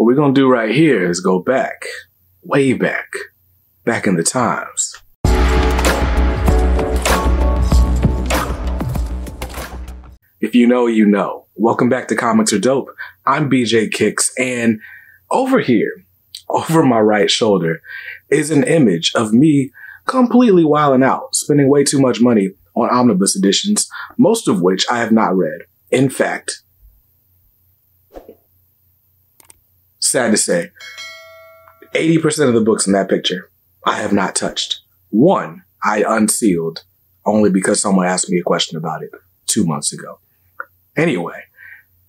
What we're going to do right here is go back, way back in the times. If you know, you know. Welcome back to Comics Are Dope. I'm BJ Kicks, and over here, over my right shoulder, is an image of me completely wilding out, spending way too much money on omnibus editions, most of which I have not read. In fact, sad to say, 80% of the books in that picture I have not touched. One I unsealed only because someone asked me a question about it 2 months ago. Anyway,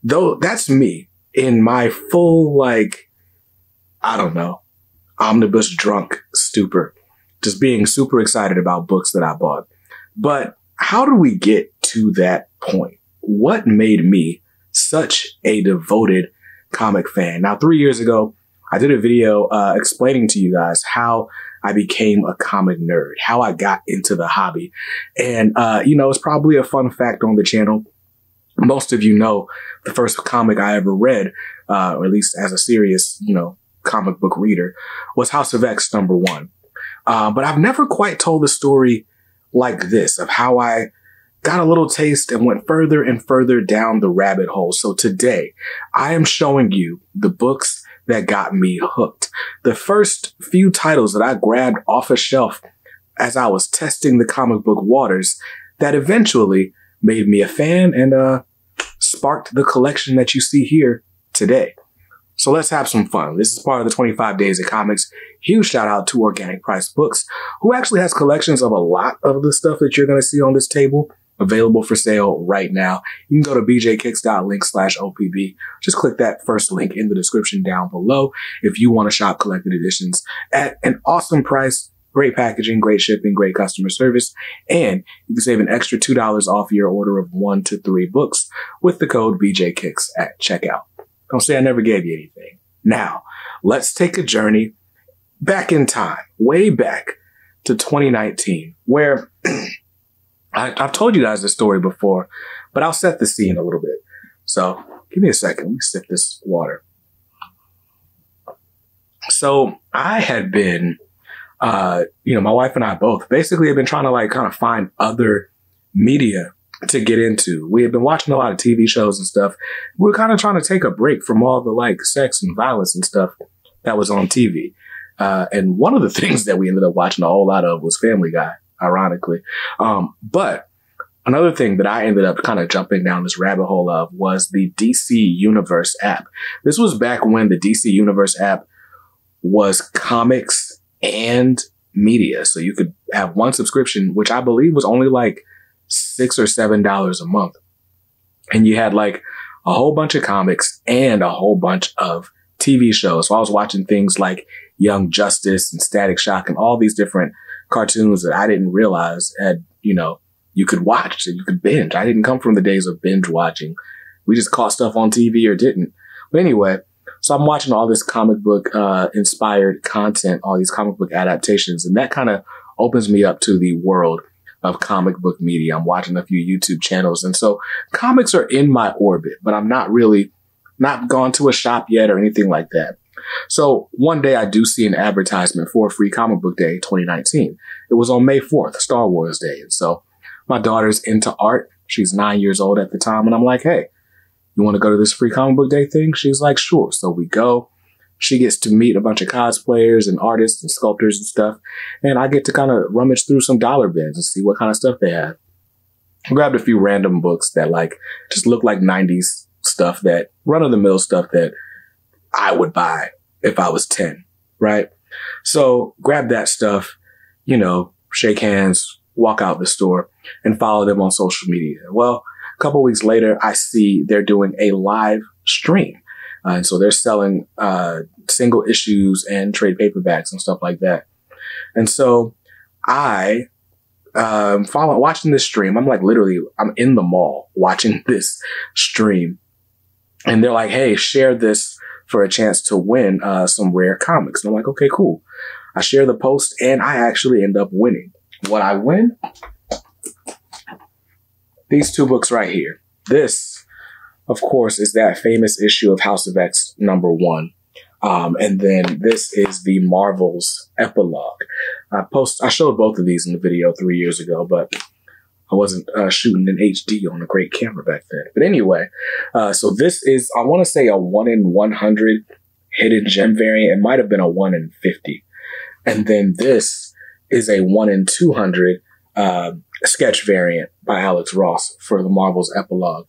though that's me in my full, like, I don't know, omnibus drunk stupor, just being super excited about books that I bought. But how do we get to that point? What made me such a devoted comic fan? Now, 3 years ago, I did a video explaining to you guys how I became a comic nerd, how I got into the hobby. And, you know, it's probably a fun fact on the channel. Most of you know the first comic I ever read, or at least as a serious, you know, comic book reader, was House of X #1. But I've never quite told the story like this, of how I got a little taste and went further and further down the rabbit hole. So today, I am showing you the books that got me hooked. The first few titles that I grabbed off a shelf as I was testing the comic book waters that eventually made me a fan and sparked the collection that you see here today. So let's have some fun. This is part of the 25 Days of Comics. Huge shout out to Organic Price Books, who actually has collections of a lot of the stuff that you're going to see on this table available for sale right now. You can go to bjkicks.link/OPB. Just click that first link in the description down below if you want to shop collected editions at an awesome price. Great packaging, great shipping, great customer service, and you can save an extra $2 off your order of 1 to 3 books with the code BJKicks at checkout. Don't say I never gave you anything. Now, let's take a journey back in time, way back to 2019, where I've told you guys this story before, but I'll set the scene a little bit. So give me a second. Let me sip this water. So I had been, you know, my wife and I both basically have been trying to like kind of find other media to get into. We had been watching a lot of TV shows and stuff. We were kind of trying to take a break from all the like sex and violence and stuff that was on TV. And one of the things that we ended up watching a whole lot of was Family Guy, ironically. But another thing that I ended up kind of jumping down this rabbit hole of was the DC Universe app. This was back when the DC Universe app was comics and media. So you could have one subscription, which I believe was only like $6 or $7 a month. And you had like a whole bunch of comics and a whole bunch of TV shows. So I was watching things like Young Justice and Static Shock and all these different cartoons that I didn't realize had, you know, you could watch and you could binge. I didn't come from the days of binge watching. We just caught stuff on TV or didn't. But anyway, so I'm watching all this comic book inspired content, all these comic book adaptations, and that kind of opens me up to the world of comic book media. I'm watching a few YouTube channels, and so comics are in my orbit, but I'm not gone to a shop yet or anything like that. So one day I do see an advertisement for Free Comic Book Day 2019. It was on May 4th, Star Wars Day. And so my daughter's into art. She's 9 years old at the time. And I'm like, hey, you want to go to this Free Comic Book Day thing? She's like, sure. So we go. She gets to meet a bunch of cosplayers and artists and sculptors and stuff. And I get to kind of rummage through some dollar bins and see what kind of stuff they have. I grabbed a few random books that like just look like 90s stuff, that run of the mill stuff that I would buy if I was 10, right? So grab that stuff, you know, shake hands, walk out the store and follow them on social media. Well, a couple weeks later, I see they're doing a live stream. And so they're selling single issues and trade paperbacks and stuff like that. And so I watching this stream. I'm like, literally, I'm in the mall watching this stream. And they're like, hey, share this for a chance to win some rare comics. And I'm like, okay, cool. I share the post and I actually end up winning. What I win? These two books right here. This, of course, is that famous issue of House of X #1. And then this is the Marvel's epilogue. I showed both of these in the video 3 years ago, but I wasn't shooting in HD on a great camera back then. But anyway, so this is, I want to say, a 1 in 100 hidden gem variant. It might have been a 1 in 50. And then this is a 1 in 200 sketch variant by Alex Ross for the Marvel's epilogue.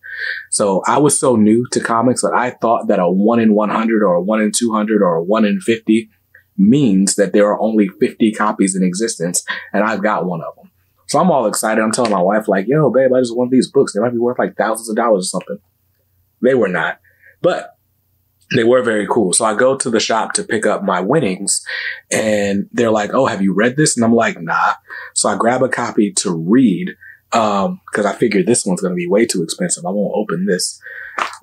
So I was so new to comics that I thought that a 1 in 100 or a 1 in 200 or a 1 in 50 means that there are only 50 copies in existence, and I've got one of them. So I'm all excited. I'm telling my wife, like, yo, babe, I just want these books. They might be worth like thousands of dollars or something. They were not, but they were very cool. So I go to the shop to pick up my winnings, and they're like, oh, have you read this? And I'm like, nah. So I grab a copy to read, because I figured this one's going to be way too expensive. I won't open this.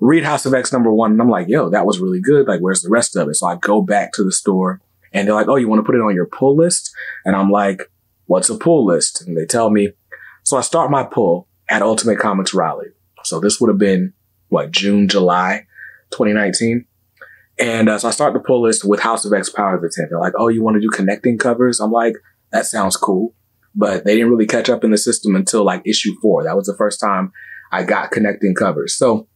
Read House of X #1. And I'm like, yo, that was really good. Like, where's the rest of it? So I go back to the store, and they're like, oh, you want to put it on your pull list? And I'm like, what's a pull list? And they tell me. So I start my pull at Ultimate Comics Raleigh. So this would have been, June, July 2019. And so I start the pull list with House of X Power of the 10th. They're like, oh, you want to do connecting covers? I'm like, that sounds cool. But they didn't really catch up in the system until like issue 4. That was the first time I got connecting covers. So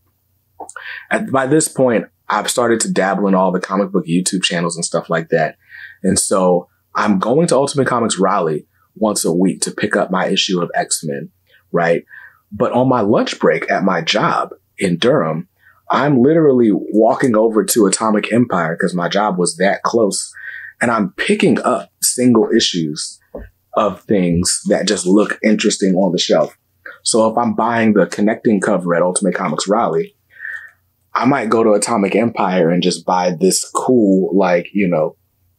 by this point, I've started to dabble in all the comic book YouTube channels and stuff like that. And so I'm going to Ultimate Comics Raleigh once a week to pick up my issue of X-Men, right? But on my lunch break at my job in Durham, I'm literally walking over to Atomic Empire because my job was that close, and I'm picking up single issues of things that just look interesting on the shelf. So if I'm buying the connecting cover at Ultimate Comics Raleigh, I might go to Atomic Empire and just buy this cool,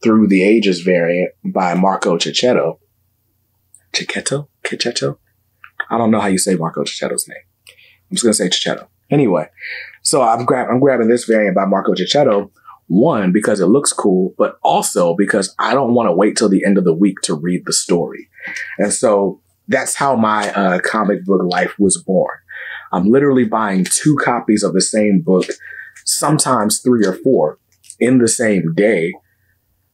Through the Ages variant by Marco Cicchetto. Cicchetto? I don't know how you say Marco Cicchetto's name. I'm just going to say Cicchetto. Anyway, so I'm grabbing this variant by Marco Cicchetto, one, because it looks cool, but also because I don't want to wait till the end of the week to read the story. And so that's how my comic book life was born. I'm literally buying 2 copies of the same book, sometimes 3 or 4, in the same day,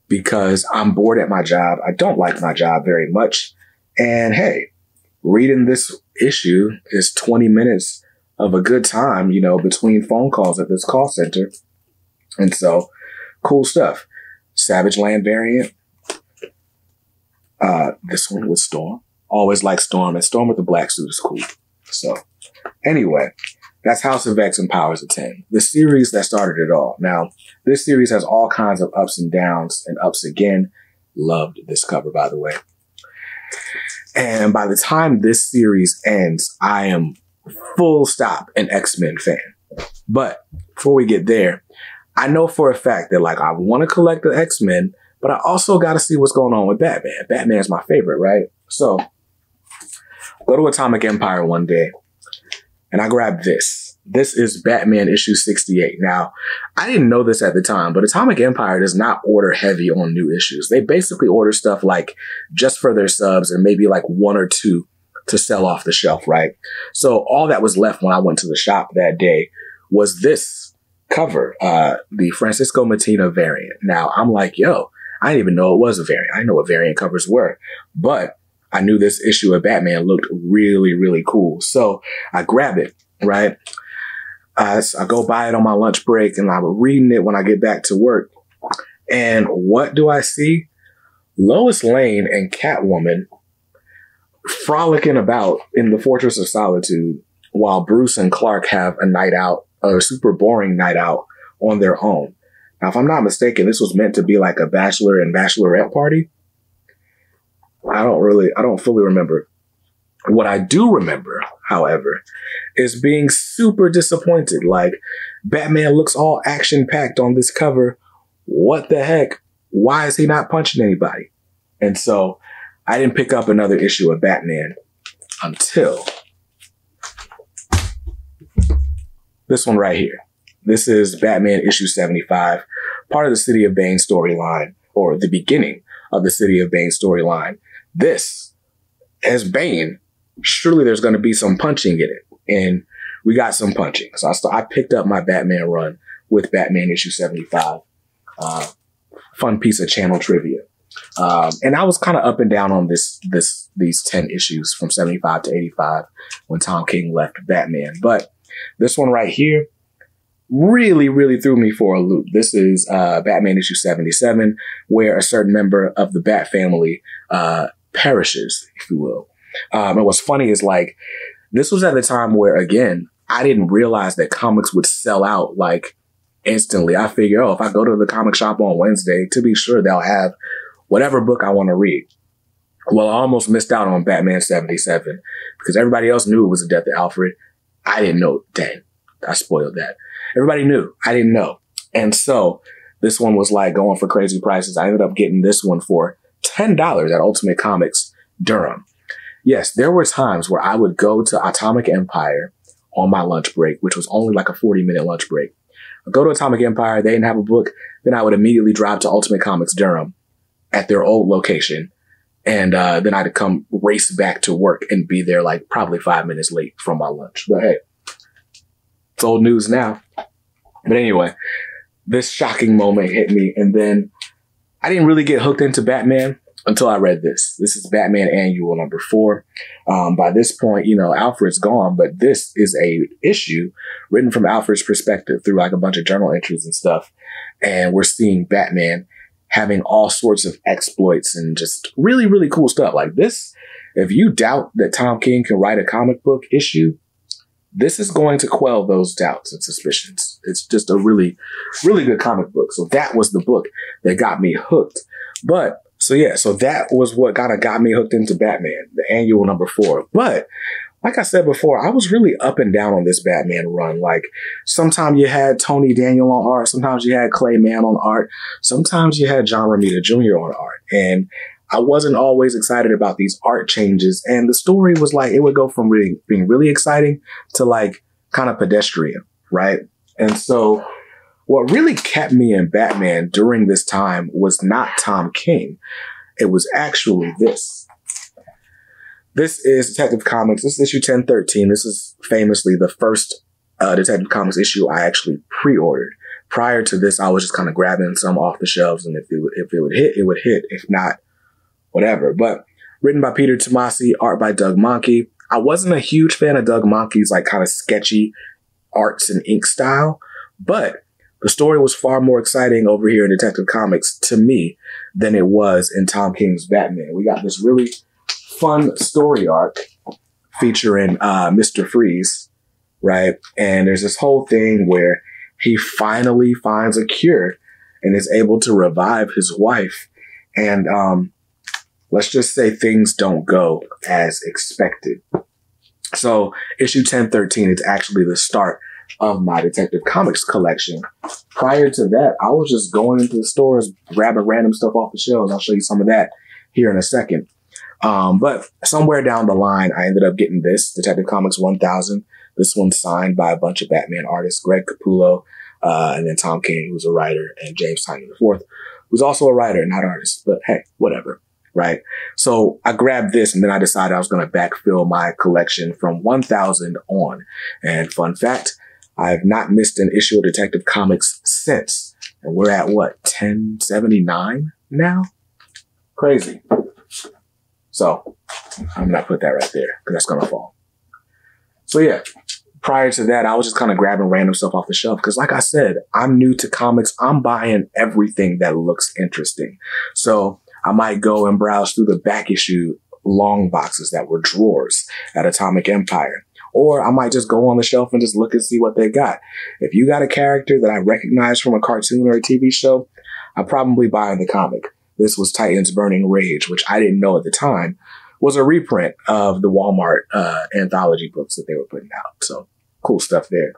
because I'm bored at my job. I don't like my job very much. And hey, reading this issue is 20 minutes of a good time, between phone calls at this call center. And so, cool stuff. Savage Land variant. This one with Storm. Always like Storm, and Storm with the black suit is cool. So, anyway, that's House of X and Powers of 10. The series that started it all. Now, this series has all kinds of ups and downs and ups again. Loved this cover, by the way. And by the time this series ends, I am full stop an X-Men fan. But before we get there, I know for a fact that I want to collect the X-Men, but I also got to see what's going on with Batman. Batman's my favorite, right? So go to Atomic Empire one day and I grab this. This is Batman issue 68. Now, I didn't know this at the time, but Atomic Empire does not order heavy on new issues. They basically order stuff just for their subs and maybe 1 or 2 to sell off the shelf, right? So all that was left when I went to the shop that day was this cover, the Francisco Mattina variant. Now I'm like, yo, I didn't even know it was a variant. I didn't know what variant covers were, but I knew this issue of Batman looked really, really cool. So I grab it, right? I go buy it on my lunch break, and I'm reading it when I get back to work. And what do I see? Lois Lane and Catwoman frolicking about in the Fortress of Solitude while Bruce and Clark have a night out, a super boring night out on their own. Now, if I'm not mistaken, this was meant to be like a bachelor and bachelorette party. I don't fully remember. What I do remember, however, is being super disappointed. Batman looks all action-packed on this cover. What the heck? Why is he not punching anybody? And so I didn't pick up another issue of Batman until this one right here. This is Batman issue 75, part of the City of Bane storyline, or the beginning of the City of Bane storyline. This, as Bane, surely there's going to be some punching in it. And we got some punching. So I picked up my Batman run with Batman issue 75. Fun piece of channel trivia. And I was kind of up and down on these 10 issues from 75 to 85 when Tom King left Batman. But this one right here really, really threw me for a loop. This is Batman issue 77, where a certain member of the Bat family perishes, if you will. And what's funny is, like, this was at the time where, again, I didn't realize that comics would sell out, like, instantly. I figure, oh, if I go to the comic shop on Wednesday, to be sure they'll have whatever book I want to read. Well, I almost missed out on Batman 77 because everybody else knew it was the death of Alfred. I didn't know. Dang, I spoiled that. Everybody knew. I didn't know. And so this one was like going for crazy prices. I ended up getting this one for $10 at Ultimate Comics Durham. Yes, there were times where I would go to Atomic Empire on my lunch break, which was only like a 40-minute lunch break. I'd go to Atomic Empire. They didn't have a book. Then I would immediately drive to Ultimate Comics Durham at their old location. And then I'd come race back to work and be there like probably 5 minutes late from my lunch. But hey, it's old news now. But anyway, this shocking moment hit me. And then I didn't really get hooked into Batman until I read this. This is Batman Annual number 4. By this point, you know, Alfred's gone, but this is a issue written from Alfred's perspective through like a bunch of journal entries and stuff. And we're seeing Batman having all sorts of exploits and just really, really cool stuff like this. If you doubt that Tom King can write a comic book issue, this is going to quell those doubts and suspicions. It's just a really, really good comic book. So that was the book that got me hooked. But so that was what kind of got me hooked into Batman, the Annual number 4. But like I said before, I was really up and down on this Batman run. Like, sometimes you had Tony Daniel on art. Sometimes you had Clay Mann on art. Sometimes you had John Romita Jr. on art. And I wasn't always excited about these art changes. And the story was like, it would go from being really exciting to like kind of pedestrian, right? And so what really kept me in Batman during this time was not Tom King. It was actually this. This is Detective Comics. This is issue 1013. This is famously the first Detective Comics issue I actually pre-ordered. Prior to this, I was just kind of grabbing some off the shelves, and if it would hit, it would hit. If not, whatever. But written by Peter Tomasi, art by Doug Mahnke. I wasn't a huge fan of Doug Mahnke's like kind of sketchy arts and ink style, but the story was far more exciting over here in Detective Comics to me than it was in Tom King's Batman. We got this really fun story arc featuring Mr. Freeze, right? And there's this whole thing where he finally finds a cure and is able to revive his wife. And let's just say things don't go as expected. So issue 1013 is actually the start of my Detective Comics collection. Prior to that, I was just going into the stores, grabbing random stuff off the shelves. I'll show you some of that here in a second. But somewhere down the line, I ended up getting this, Detective Comics 1000. This one's signed by a bunch of Batman artists, Greg Capullo, and then Tom King, who's a writer, and James Tynion IV, who's also a writer, not artist. But hey, whatever, right? So I grabbed this, and then I decided I was going to backfill my collection from 1000 on. And fun fact, I have not missed an issue of Detective Comics since. And we're at what, 1079 now? Crazy. So I'm going to put that right there because that's going to fall. So yeah, prior to that, I was just kind of grabbing random stuff off the shelf because like I said, I'm new to comics. I'm buying everything that looks interesting. So I might go and browse through the back issue long boxes that were drawers at Atomic Empire. Or I might just go on the shelf and just look and see what they got. If you got a character that I recognize from a cartoon or a TV show, I'm probably buying the comic. This was Titan's Burning Rage, which I didn't know at the time was a reprint of the Walmart anthology books that they were putting out. So cool stuff there.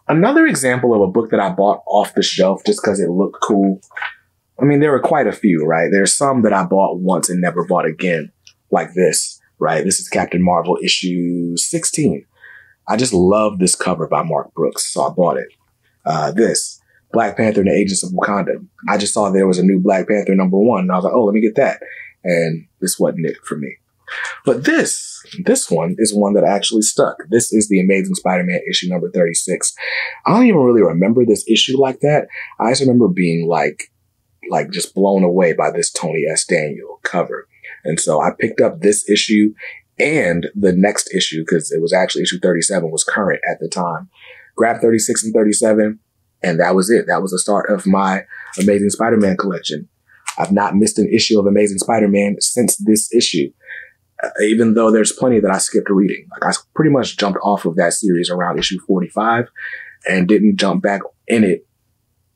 Another example of a book that I bought off the shelf just because it looked cool. I mean, there were quite a few, right? There's some that I bought once and never bought again, like this. Right, this is Captain Marvel issue 16. I just love this cover by Mark Brooks, so I bought it. This, Black Panther and the Agents of Wakanda. I just saw there was a new Black Panther #1, and I was like, oh, let me get that. And this wasn't it for me. But this one is one that actually stuck. This is the Amazing Spider-Man issue number 36. I don't even really remember this issue like that. I just remember being like just blown away by this Tony S. Daniel cover. And so I picked up this issue and the next issue, because it was actually issue 37 was current at the time. Grabbed 36 and 37, and that was it. That was the start of my Amazing Spider-Man collection. I've not missed an issue of Amazing Spider-Man since this issue, even though there's plenty that I skipped reading. Like, I pretty much jumped off of that series around issue 45 and didn't jump back in it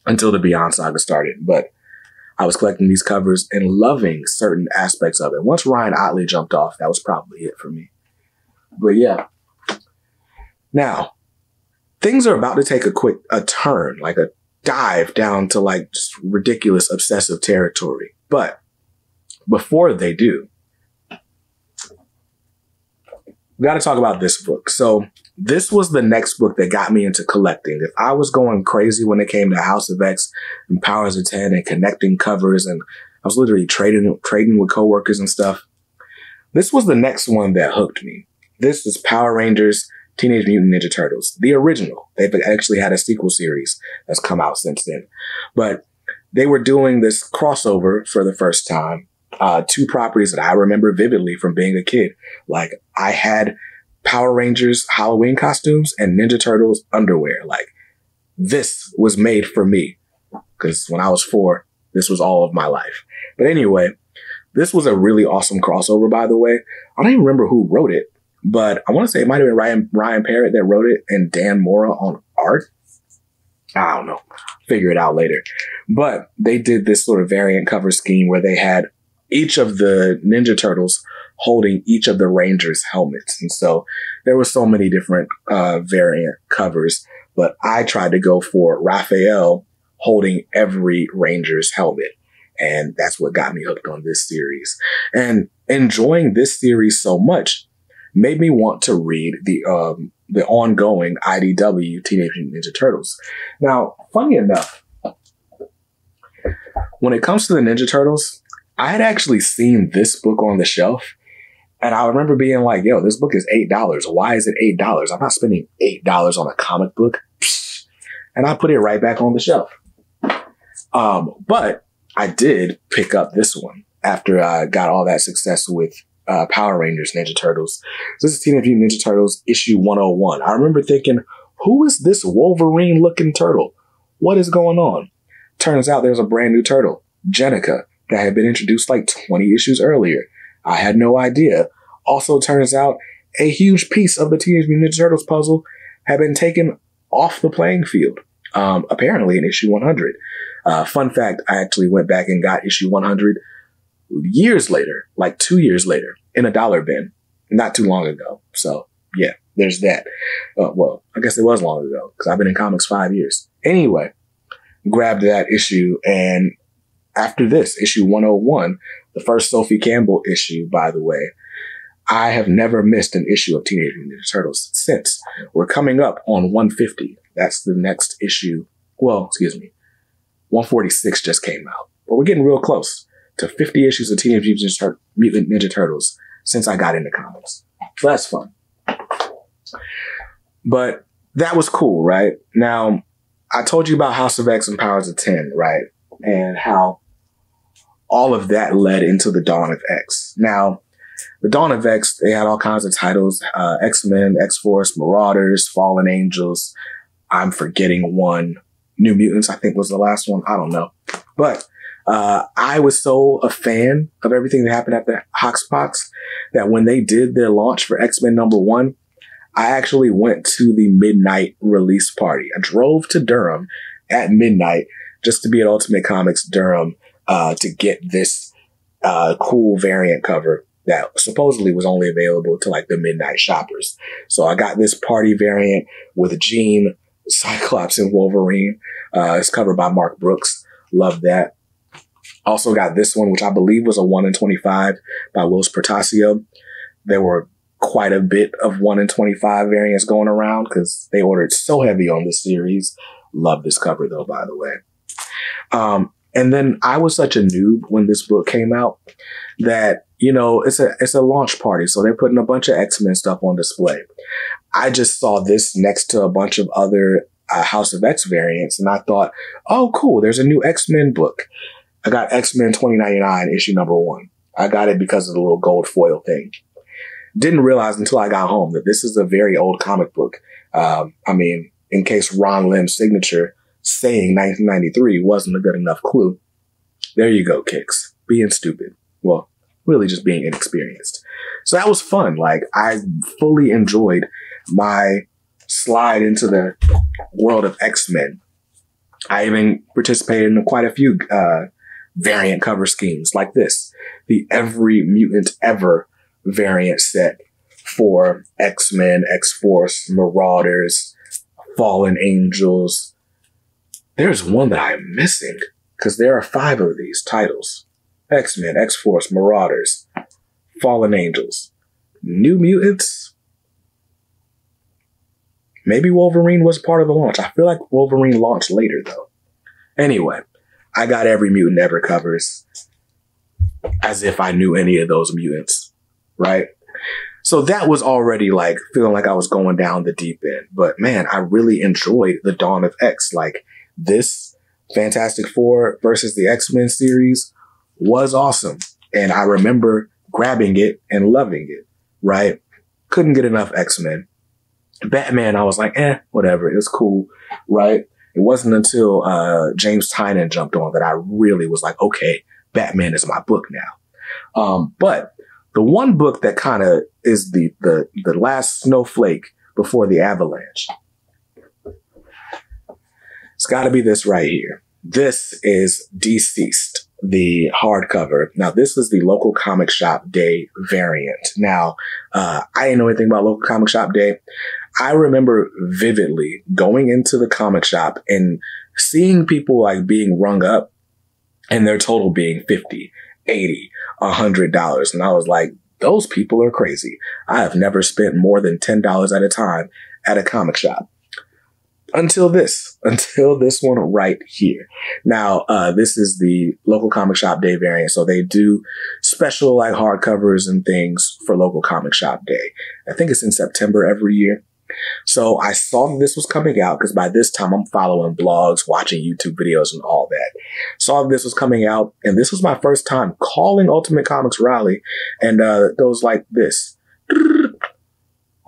until the Beyond Saga started. But I was collecting these covers and loving certain aspects of it. Once Ryan Ottley jumped off, that was probably it for me. But yeah. Now, things are about to take a turn, like a dive down to like just ridiculous obsessive territory. But before they do, we got to talk about this book. So this was the next book that got me into collecting. If I was going crazy when it came to House of X and Powers of 10 and connecting covers, and I was literally trading with coworkers and stuff, this was the next one that hooked me. This is Power Rangers Teenage Mutant Ninja Turtles, the original. They've actually had a sequel series that's come out since then. But they were doing this crossover for the first time. Two properties that I remember vividly from being a kid. Like, I had Power Rangers Halloween costumes and Ninja Turtles underwear. Like, this was made for me. Because when I was 4, this was all of my life. But anyway, this was a really awesome crossover, by the way. I don't even remember who wrote it, but I want to say it might have been Ryan Parrott that wrote it and Dan Mora on art. I don't know. Figure it out later. But they did this sort of variant cover scheme where they had each of the Ninja Turtles holding each of the Rangers' helmets. And so there were so many different variant covers, but I tried to go for Raphael holding every Ranger's helmet. And that's what got me hooked on this series. And enjoying this series so much made me want to read the ongoing IDW Teenage Mutant Ninja Turtles. Now, funny enough, when it comes to the Ninja Turtles, I had actually seen this book on the shelf, and I remember being like, yo, this book is $8. Why is it $8? I'm not spending $8 on a comic book. Psh. And I put it right back on the shelf. But I did pick up this one after I got all that success with Power Rangers Ninja Turtles. So this is Teenage Mutant Ninja Turtles issue 101. I remember thinking, who is this Wolverine-looking turtle? What is going on? Turns out there's a brand new turtle, Jenica, that had been introduced like 20 issues earlier. I had no idea. Also turns out a huge piece of the Teenage Mutant Ninja Turtles puzzle had been taken off the playing field, apparently in issue 100. Fun fact, I actually went back and got issue 100 years later, like 2 years later, in a dollar bin, not too long ago. So yeah, there's that. Well, I guess it was long ago because I've been in comics 5 years. Anyway, grabbed that issue, and after this, issue 101, the first Sophie Campbell issue, by the way, I have never missed an issue of Teenage Mutant Ninja Turtles since. We're coming up on 150. That's the next issue. Well, excuse me. 146 just came out. But we're getting real close to 50 issues of Teenage Mutant Ninja Turtles since I got into comics. So that's fun. But that was cool, right? Now, I told you about House of X and Powers of 10, right? And how all of that led into the Dawn of X. Now, the Dawn of X, they had all kinds of titles. XMen, X-Force, Marauders, Fallen Angels. I'm forgetting one. New Mutants, I think, was the last one. I don't know. But I was so a fan of everything that happened at the Hoxpox that when they did their launch for X-Men #1, I actually went to the midnight release party. I drove to Durham at midnight just to be at Ultimate Comics Durham to get this cool variant cover that supposedly was only available to like the midnight shoppers. So I got this party variant with Jean, Cyclops, and Wolverine. It's covered by Mark Brooks. Love that. Also got this one, which I believe was a 1 in 25 by Wills Portacio. There were quite a bit of 1 in 25 variants going around because they ordered so heavy on this series. Love this cover though, by the way. And then I was such a noob when this book came out that, you know, it's a launch party. So they're putting a bunch of X-Men stuff on display. I just saw this next to a bunch of other House of X variants. And I thought, oh, cool. There's a new X-Men book. I got X-Men 2099 issue number 1. I got it because of the little gold foil thing. Didn't realize until I got home that this is a very old comic book. I mean, in case Ron Lim's signature saying 1993 wasn't a good enough clue. There you go, Kicks. Being stupid. Well, really just being inexperienced. So that was fun. Like, I fully enjoyed my slide into the world of X-Men. I even participated in quite a few variant cover schemes like this. The Every Mutant Ever variant set for X-Men, X-Force, Marauders, Fallen Angels. There's one that I'm missing because there are 5 of these titles. X-Men, X-Force, Marauders, Fallen Angels, New Mutants. Maybe Wolverine was part of the launch. I feel like Wolverine launched later though. Anyway, I got Every Mutant Ever covers as if I knew any of those mutants, right? So that was already like feeling like I was going down the deep end. But man, I really enjoyed the Dawn of X. Like, this Fantastic Four versus the X-Men series was awesome. And I remember grabbing it and loving it, right? Couldn't get enough X-Men. Batman, I was like, whatever. It was cool, right? It wasn't until James Tynion jumped on that I really was like, okay, Batman is my book now. But the one book that kind of is the last snowflake before the avalanche, it's got to be this right here. This is Deceased, the hardcover. Now, this is the local comic shop day variant. Now, I didn't know anything about local comic shop day. I remember vividly going into the comic shop and seeing people like being rung up and their total being $50, $80, $100. And I was like, those people are crazy. I have never spent more than $10 at a time at a comic shop. Until this one right here. Now, this is the local comic shop day variant. So they do special like hardcovers and things for local comic shop day. I think it's in September every year. So I saw that this was coming out because by this time I'm following blogs, watching YouTube videos and all that. Saw that this was coming out, and this was my first time calling Ultimate Comics Raleigh, and it goes like this.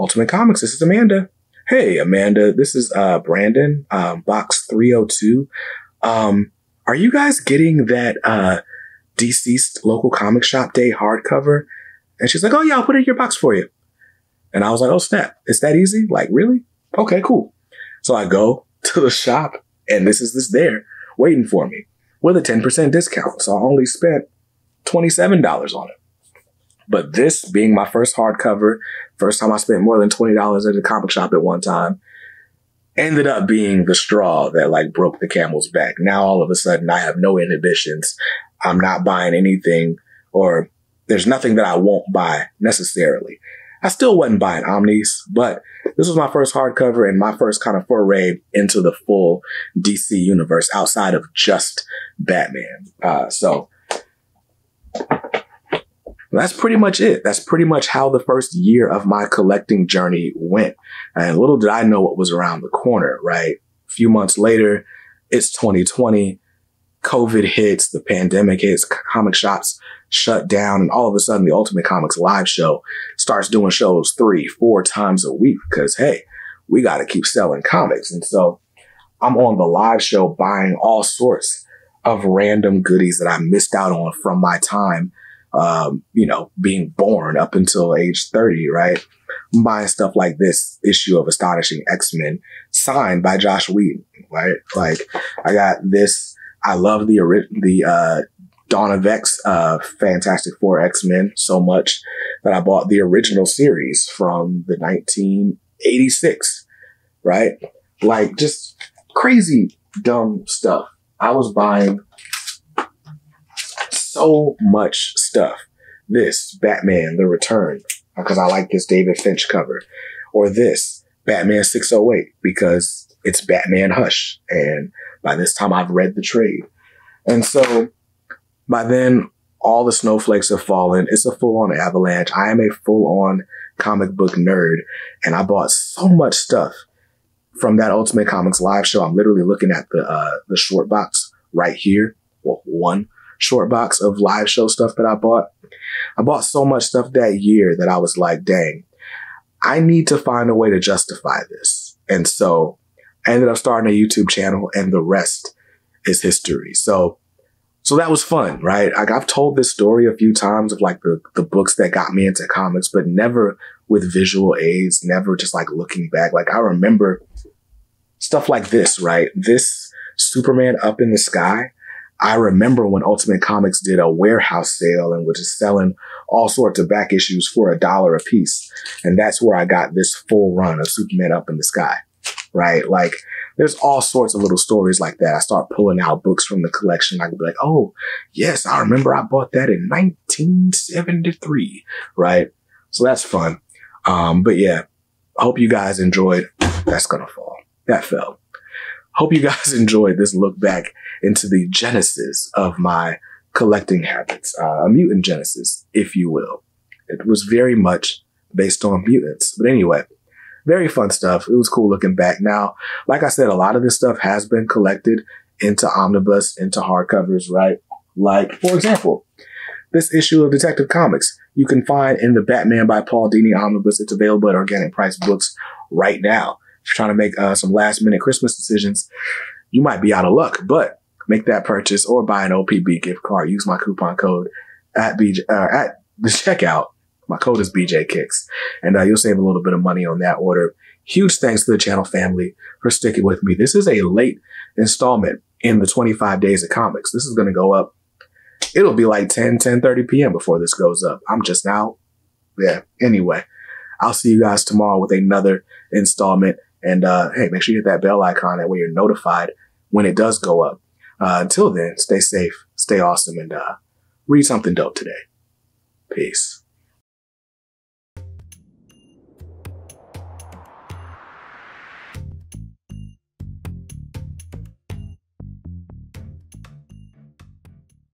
Ultimate Comics, this is Amanda. Hey, Amanda, this is Brandon, box 302. Are you guys getting that Deceased local comic shop day hardcover? And she's like, oh yeah, I'll put it in your box for you. And I was like, oh snap, it's that easy? Like, really? Okay, cool. So I go to the shop and this is this there waiting for me with a 10% discount. So I only spent $27 on it. But this being my first hardcover, first time I spent more than $20 at a comic shop at one time, ended up being the straw that like broke the camel's back. Now all of a sudden I have no inhibitions. I'm not buying anything, or there's nothing that I won't buy necessarily. I still wasn't buying Omnis, but this was my first hardcover and my first kind of foray into the full DC universe outside of just Batman. So that's pretty much it. That's pretty much how the first year of my collecting journey went. And little did I know what was around the corner, right? A few months later, it's 2020. COVID hits, the pandemic hits, comic shops shut down, and all of a sudden the Ultimate Comics live show starts doing shows 3-4 times a week because, hey, we got to keep selling comics. And so I'm on the live show buying all sorts of random goodies that I missed out on from my time, being born up until age 30, right? I'm buying stuff like this issue of Astonishing X-Men signed by Josh Whedon, right? Like, I got this. I love the Dawn of X, Fantastic Four X-Men so much that I bought the original series from the 1986, right? Like, just crazy dumb stuff. I was buying so much stuff. This Batman, The Return, because I like this David Finch cover, or this Batman 608 because it's Batman Hush. And by this time I've read the trade. And so by then, all the snowflakes have fallen. It's a full-on avalanche. I am a full-on comic book nerd, and I bought so much stuff from that Ultimate Comics live show. I'm literally looking at the short box right here. Well, one short box of live show stuff that I bought. I bought so much stuff that year that I was like, dang, I need to find a way to justify this. And so I ended up starting a YouTube channel, and the rest is history. So that was fun, right? Like, I've told this story a few times of like the books that got me into comics, but never with visual aids, never just like looking back. Like, I remember stuff like this, right? This Superman Up in the Sky. I remember when Ultimate Comics did a warehouse sale and was just selling all sorts of back issues for $1 a piece. And that's where I got this full run of Superman Up in the Sky, right? Like, there's all sorts of little stories like that. I start pulling out books from the collection. I could be like, oh, yes, I remember I bought that in 1973, right? So that's fun. But yeah, I hope you guys enjoyed. That's gonna fall. That fell. Hope you guys enjoyed this look back into the genesis of my collecting habits, a mutant genesis, if you will. It was very much based on mutants. But anyway, very fun stuff. It was cool looking back. Now, like I said, a lot of this stuff has been collected into omnibus, into hardcovers, right? Like, for example, this issue of Detective Comics, you can find in the Batman by Paul Dini omnibus. It's available at Organic Price Books right now. If you're trying to make some last minute Christmas decisions, you might be out of luck, but make that purchase or buy an OPB gift card. Use my coupon code at the checkout. My code is BJKicks, and you'll save a little bit of money on that order. Huge thanks to the channel family for sticking with me. This is a late installment in the 25 days of comics. This is going to go up. It'll be like 10:30 p.m. before this goes up. I'm just now. Yeah. Anyway, I'll see you guys tomorrow with another installment. And hey, make sure you hit that bell icon. That way you're notified when it does go up. Until then, stay safe, stay awesome, and read something dope today. Peace.